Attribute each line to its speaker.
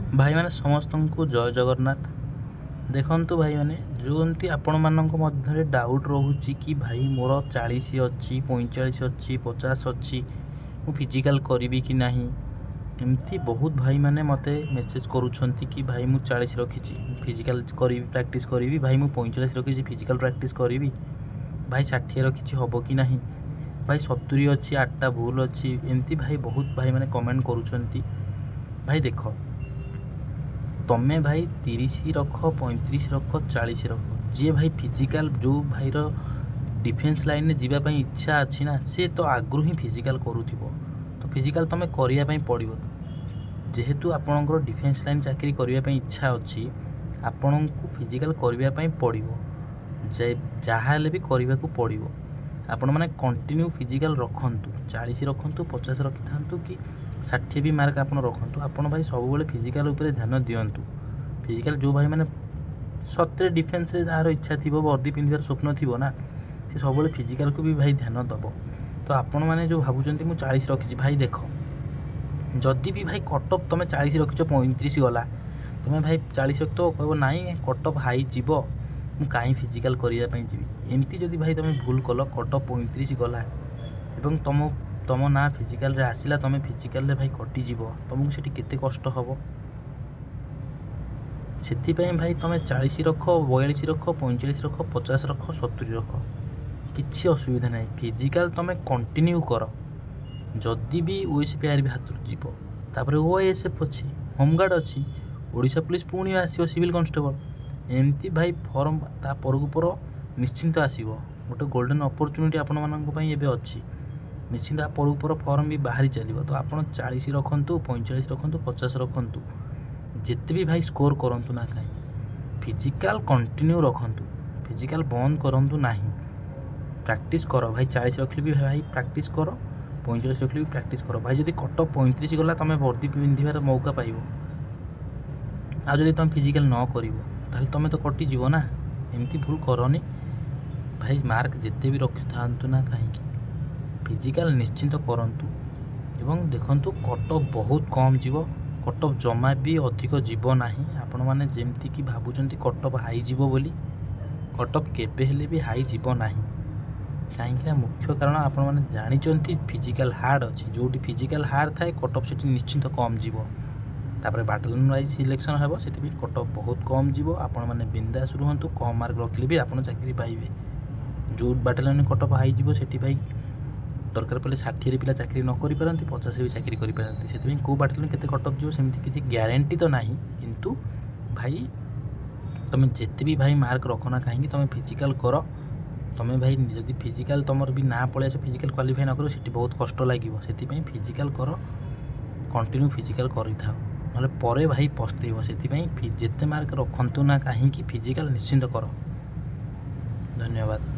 Speaker 1: भाई मैंने समस्त को जय जगन्नाथ। देखंतु भाई मैंने जो एमती आपण मानक मध्य डाउट रोची कि भाई मोर 40 अच्छी 45 अच्छी 50 अच्छी मु फिजिकल करी कि नहीं। एमती बहुत भाई मैंने मते मेसेज करुँच कि भाई मु 40 रखी फिजिकल करी प्रैक्टिस करी, भाई मु 45 रखी फिजिकल प्रैक्टिस करी, भाई 60 रखी हम कि नहीं, भाई 70 अच्छी 8टा भूल अच्छी। एमती भाई बहुत भाई मैंने कमेंट करुँच। भाई देख तमें भाई 30 रख 35 रख 40 रख, जी भाई फिजिकल जो भाई डिफेन्स लाइन में जावाई इच्छा अच्छी ना, सी तो आगु ही फिजिकल करूथिबो, तो फिजिकल तुम करने पड़ो। जेहेतु आपणकर डिफेन्स लाइन चाकरी करने इच्छा अच्छी, आपण को फिजिकल करने पड़ो, जहाँ भी करने को पड़ो। आपण मैंने कंटिन्यू फिजिकल रखु, 40 रखु 50 रखि था कि 60 भी मार्क आप रखु। आपड़ भाई सब फिजिकल उपर ध्यान दिंतु। फिजिकल जो भाई मैंने सत्य डिफेन्स जार इच्छा थी वर्दी पिंधार स्वप्न थी ना, सी सब फिजिकल को भी भाई ध्यान दब। तो आपण मैंने जो भावुं मुझे 40 रखी, भाई देख जदि भी भाई कटअप तुम 40 रखिच 35 गला, तुम्हें भाई 40 रख तो कह ना कटअप हाई जीव मु कहीं फिजिकल करने जी। एमती जदि भाई तुम भूल कल कटअप 35 गला एवं तुम ना फिजिकल रे आसला, तुम फिजिकल रे भाई कटिजीव, तुमको सेठी केते कष्ट हम। से भाई तुम 40 रख 42 रख 45 रख 50 रख 70 रख, किसी असुविधा ना। फिजिकल तुम कंटिन्यू कर, जदि भी ओएसपीआर भी हाथ जीव, तापर ओएसएफ अच्छी, होमगार्ड अच्छी, ओडिशा पुलिस पुणी आसो सिविल कन्स्टेबल, एमती भाई फॉर्म ता परकु पर निश्चिंत आसो। गोटे गोल्डन अपॉर्चुनिटी आपण मानी अच्छी, निश्चिंत परकु पर फॉर्म भी बाहरी चलो। तो आप 40 रखु 45 रखु 50 रखु, जिते भी भाई स्कोर करूँ ना कहीं फिजिकल कंटिन्यू रखु, फिजिकल बंद करूँ ना। प्रैक्टिस कर भाई, 40 रखिले भी भाई प्रैक्टिस कर, 45 रखिले भी प्रैक्टिस कर। भाई जब कटअप 35 गला तुम वर्दी पिंधार मौका पाइब, आ जब तुम फिजिकल न कर तुम तो कटिजीव ना। एमती भूल करनी भाई, मार्क जिते भी रखी था ना कहीं फिजिकल निश्चिंत करंतु। एवं देखंतु कटअप बहुत कम जीव, कटअप जमा भी अधिक जीव नाही। आपण माने जेमती कि भाबुचंती कटअप हाई जीव बोली, कटअप केबे हेले भी हाई जीव नाही। कहीं मुख्य कारण आपण माने जानिचंती फिजिकल हार्ड अच्छी, जो फिजिकल हार्ड थाए कटअप से निश्चिंत कम जीव। तापर बाटालियन वाइज सिलेक्शन हे से कटअप बहुत कम जीव। आपण माने बिंदास रुहतु, कम मार्क रखिले भी आपण चाकरी पाइबे। जो बाटालियन कटअप हाई जीव से दरकार पड़े 60 पिला चाकरी न करि पारंती, 50 भी चाकरी करि पारंती। से को बाटालियन केते कटअप जीव सेमती किसी ग्यारंटी तो नहीं, किंतु भाई तुम जिते भी भाई मार्क रखना कहीं तुम फिजिकल कर। तुम्हें भाई जदि फिजिकल तुम भी ना पलैस फिजिकल क्वालिफाई न करो, से बहुत कष्ट लगे। से फिजिकल कर, कंटिन्यू फिजिकल कर ना पर भाई पस्तेब। से जिते मार्क रखु ना कहीं फिजिकल निश्चिंत कर। धन्यवाद।